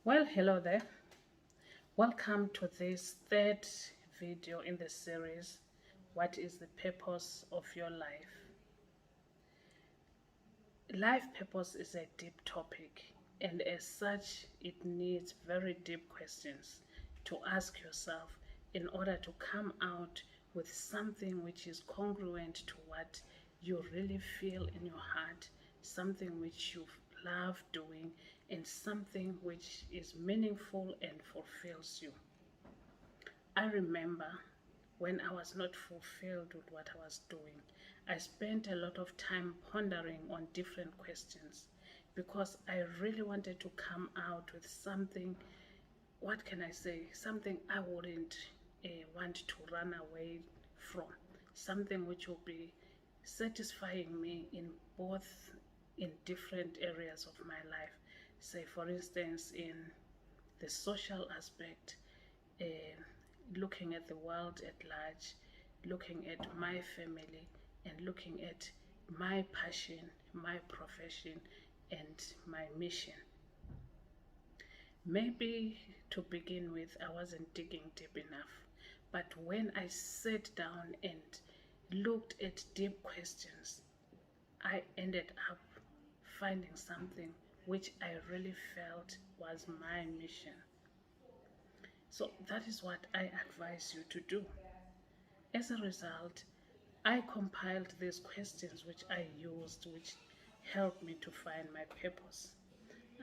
Well, hello there. Welcome to this third video in the series, What is the Purpose of Your Life? Life purpose is a deep topic, and as such, it needs very deep questions to ask yourself in order to come out with something which is congruent to what you really feel in your heart, something which you love doing, and something which is meaningful and fulfills you. I remember when I was not fulfilled with what I was doing, I spent a lot of time pondering on different questions because I really wanted to come out with something, what can I say, something I wouldn't want to run away from, something which will be satisfying me in different areas of my life. Say, for instance, in the social aspect, uh, looking at the world at large, looking at my family, and looking at my passion, my profession, and my mission. Maybe to begin with, I wasn't digging deep enough, but when I sat down and looked at deep questions, I ended up finding something which I really felt was my mission. So that is what I advise you to do. As a result, I compiled these questions which I used, which helped me to find my purpose.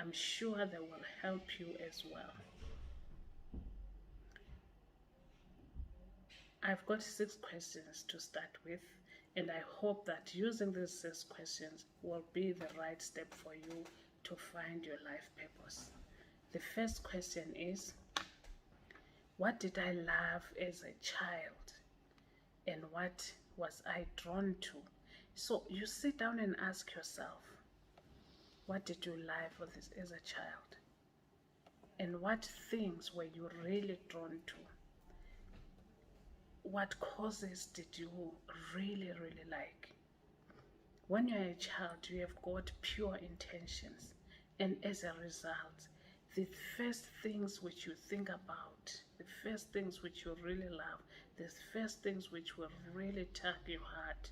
I'm sure they will help you as well. I've got 6 questions to start with, and I hope that using these 6 questions will be the right step for you to find your life purpose. The first question is, what did I love as a child? And what was I drawn to? So you sit down and ask yourself, what did you love as a child? And what things were you really drawn to? What causes did you really, really like? When you're a child, you have got pure intentions. And as a result, the first things which you think about, the first things which you really love, the first things which will really tug your heart,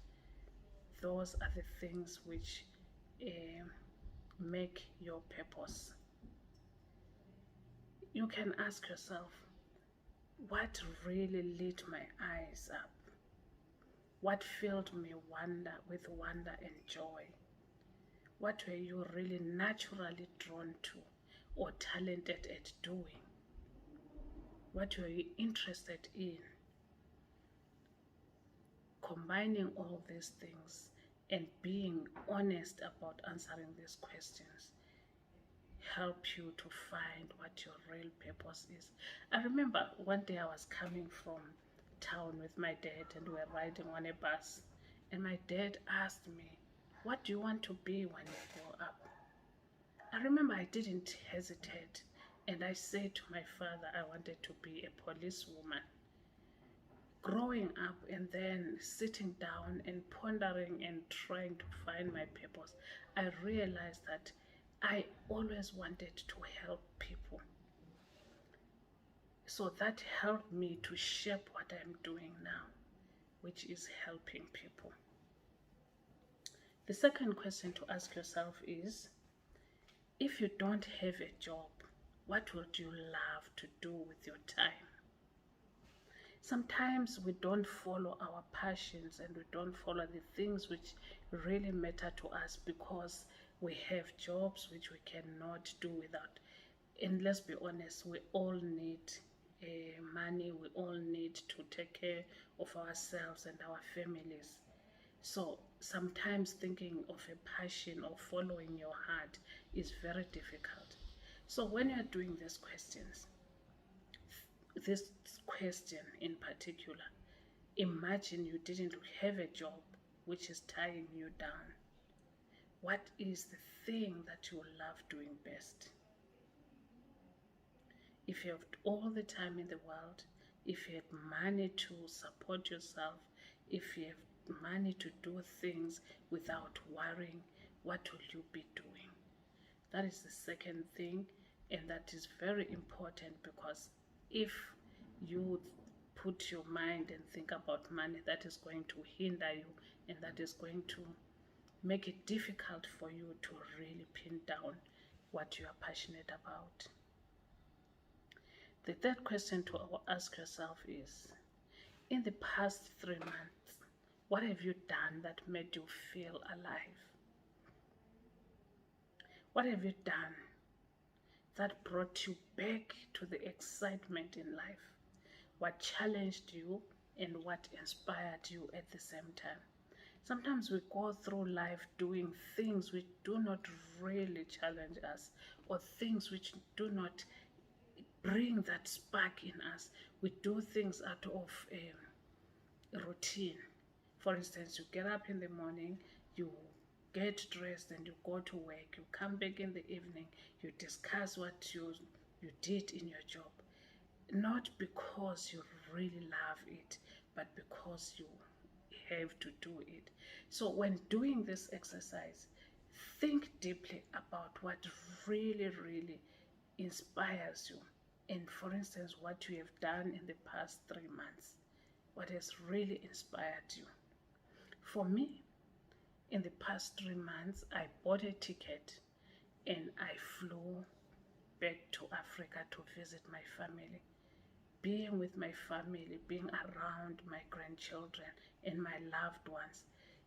those are the things which make your purpose. You can ask yourself, what really lit my eyes up? What filled me with wonder and joy? What were you really naturally drawn to or talented at doing? What were you interested in? Combining all these things and being honest about answering these questions help you to find what your real purpose is. I remember one day I was coming from town with my dad and we were riding on a bus, and my dad asked me, what do you want to be when you grow up? I remember I didn't hesitate, and I said to my father I wanted to be a policewoman. Growing up and then sitting down and pondering and trying to find my purpose, I realized that I always wanted to help people. So that helped me to shape what I'm doing now, which is helping people. The second question to ask yourself is, if you don't have a job, what would you love to do with your time? Sometimes we don't follow our passions and we don't follow the things which really matter to us because we have jobs which we cannot do without. And let's be honest, we all need money, we all need to take care of ourselves and our families. So sometimes thinking of a passion or following your heart is very difficult. So when you're doing these questions, this question in particular, imagine you didn't have a job which is tying you down. What is the thing that you love doing best? If you have all the time in the world, if you have money to support yourself, if you have money to do things without worrying, what will you be doing? That is the second thing And that is very important, because if you put your mind and think about money, that is going to hinder you, and that is going to make it difficult for you to really pin down what you are passionate about. The third question to ask yourself is, in the past 3 months, what have you done that made you feel alive? What have you done that brought you back to the excitement in life? What challenged you and what inspired you at the same time? Sometimes we go through life doing things which do not really challenge us, or things which do not bring that spark in us. We do things out of routine. For instance, you get up in the morning, you get dressed and you go to work, you come back in the evening, you discuss what you did in your job. Not because you really love it, but because you have to do it. So when doing this exercise, think deeply about what really, really inspires you. And for instance, what you have done in the past 3 months, what has really inspired you. For me, in the past 3 months, I bought a ticket and I flew back to Africa to visit my family. Being with my family, being around my grandchildren and my loved ones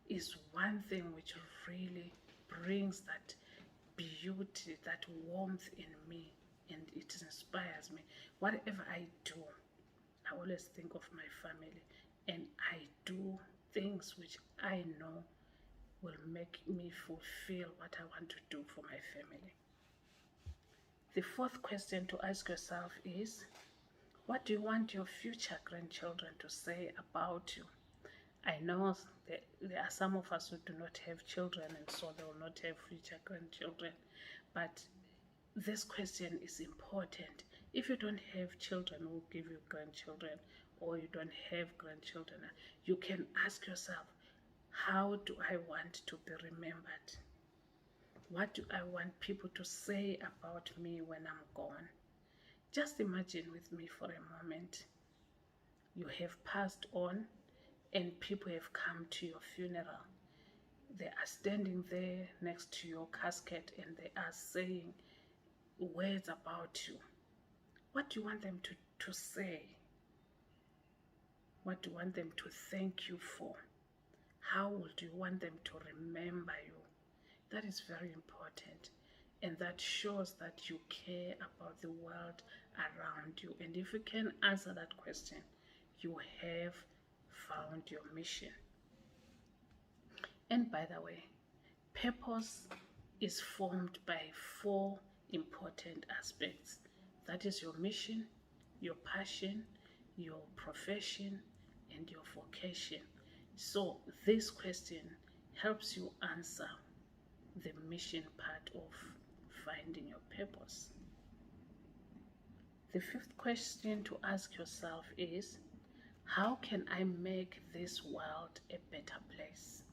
is one thing which really brings that beauty, that warmth in me, and it inspires me. Whatever I do, I always think of my family, and I do things which I know will make me fulfill what I want to do for my family. The fourth question to ask yourself is, what do you want your future grandchildren to say about you? I know there are some of us who do not have children, and so they will not have future grandchildren, but this question is important. If you don't have children who will give you grandchildren, or you don't have grandchildren, you can ask yourself, how do I want to be remembered? What do I want people to say about me when I'm gone? Just imagine with me for a moment. You have passed on and people have come to your funeral. They are standing there next to your casket and they are saying words about you. What do you want them to say? What do you want them to thank you for? How would you want them to remember you? That is very important. And that shows that you care about the world around you. And if you can answer that question, you have found your mission. And by the way, purpose is formed by 4 important aspects. That is your mission, your passion, your profession, and your vocation. So this question helps you answer the mission part of finding your purpose. The 5th question to ask yourself is, how can I make this world a better place?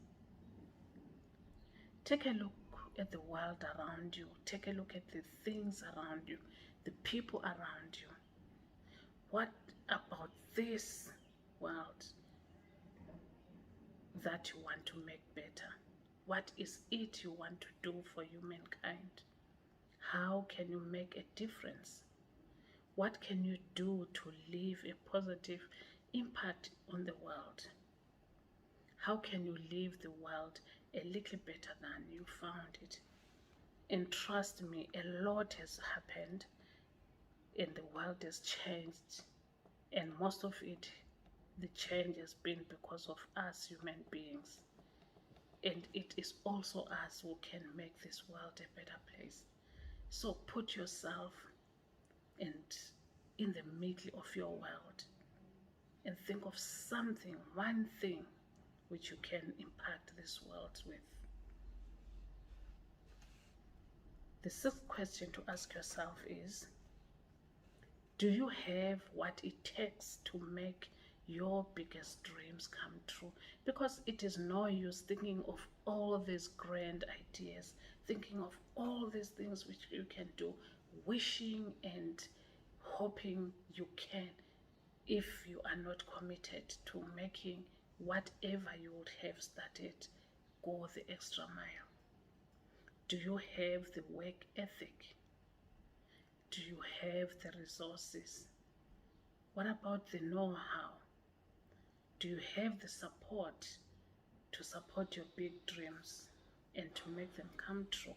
Take a look at the world around you. Take a look at the things around you, the people around you. What about this world that you want to make better? What is it you want to do for humankind? How can you make a difference? What can you do to leave a positive impact on the world? How can you leave the world a little better than you found it? And trust me, a lot has happened and the world has changed, and most of it, the change has been because of us human beings. And it is also us who can make this world a better place. So put yourself in the middle of your world and think of something, one thing which you can impact this world with. The 6th question to ask yourself is, do you have what it takes to make your biggest dreams come true? Because it is no use thinking of all these grand ideas, thinking of all these things which you can do, wishing and hoping you can if you are not committed to making whatever you would have started go the extra mile. Do you have the work ethic? Do you have the resources? What about the know-how? Do you have the support to support your big dreams and to make them come true?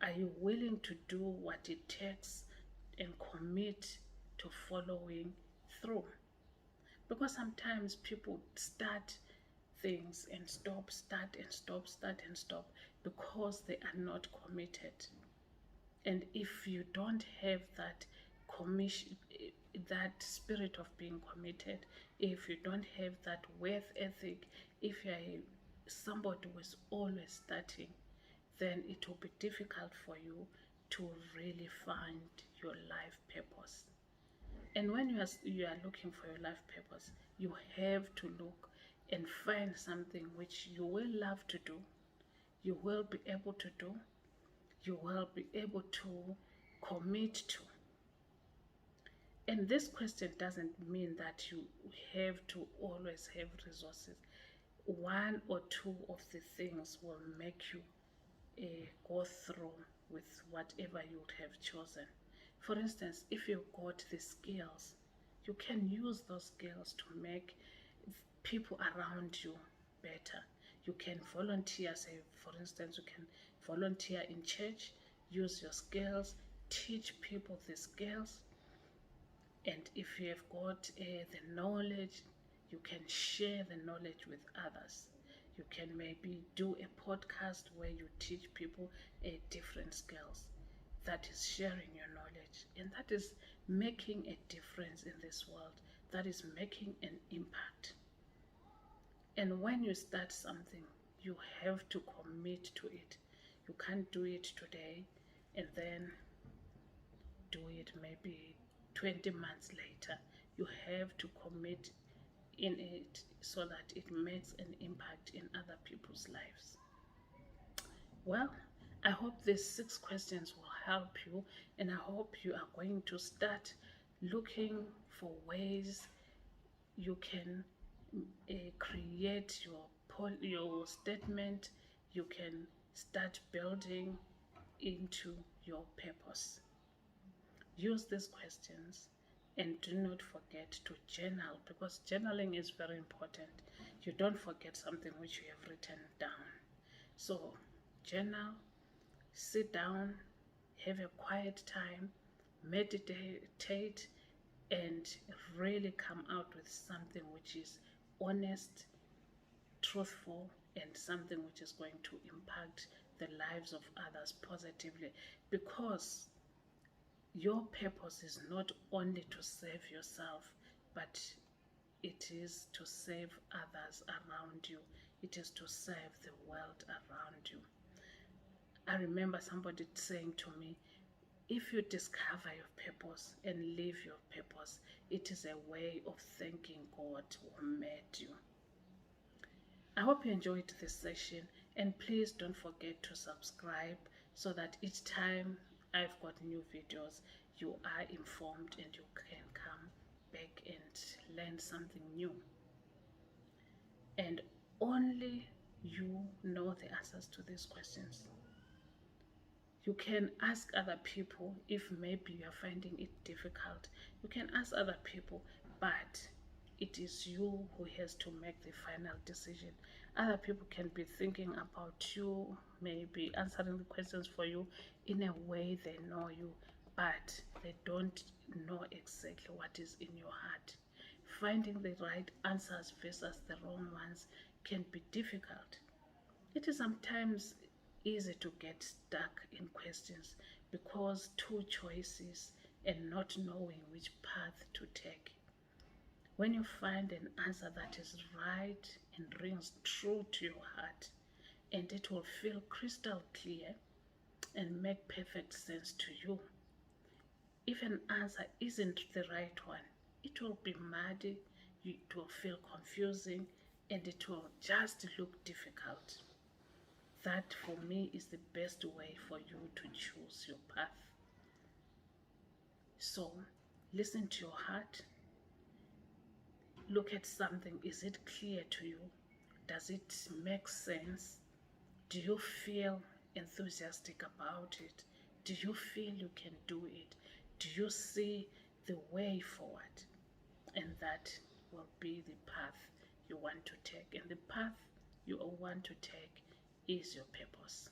Are you willing to do what it takes and commit to following through? Because sometimes people start things and stop, start and stop, start and stop because they are not committed. And if you don't have that commission, that spirit of being committed, if you don't have that worth ethic, if you're somebody who is always starting, then it will be difficult for you to really find your life purpose. And when you are looking for your life purpose, you have to look and find something which you will love to do, you will be able to do, you will be able to commit to. And this question doesn't mean that you have to always have resources. One or two of the things will make you go through with whatever you would have chosen. For instance, if you've got the skills, you can use those skills to make people around you better. You can volunteer, say for instance, you can volunteer in church, use your skills, teach people the skills, and if you have got the knowledge, you can share the knowledge with others. You can maybe do a podcast where you teach people different skills. That is sharing your knowledge, and that is making a difference in this world. That is making an impact. And when you start something, you have to commit to it. You can't do it today and then do it maybe 20 months later. You have to commit in it so that it makes an impact in other people's lives. Well, I hope these 6 questions will help you, and I hope you are going to start looking for ways you can create your statement. You can start building into your purpose. Use these questions and do not forget to journal, because journaling is very important. You don't forget something which you have written down. So journal, sit down, have a quiet time, meditate, and really come out with something which is honest, truthful, and something which is going to impact the lives of others positively. Because your purpose is not only to save yourself, but it is to save others around you. It is to save the world around you. I remember somebody saying to me, if you discover your purpose and live your purpose, it is a way of thanking God who made you. I hope you enjoyed this session, and please don't forget to subscribe so that each time I've got new videos, you are informed and you can come back and learn something new. And only you know the answers to these questions. You can ask other people if maybe you are finding it difficult. You can ask other people, but it is you who has to make the final decision. Other people can be thinking about you, maybe answering the questions for you in a way they know you, but they don't know exactly what is in your heart. Finding the right answers versus the wrong ones can be difficult. It is sometimes easy to get stuck in questions because two choices and not knowing which path to take. When you find an answer that is right and rings true to your heart, and it will feel crystal clear and make perfect sense to you. If an answer isn't the right one, it will be muddy, it will feel confusing, and it will just look difficult. That for me is the best way for you to choose your path. So listen to your heart. Look at something. Is it clear to you? Does it make sense? Do you feel enthusiastic about it? Do you feel you can do it? Do you see the way forward? And that will be the path you want to take. And the path you want to take is your purpose.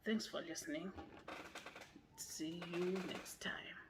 Thanks for listening. See you next time.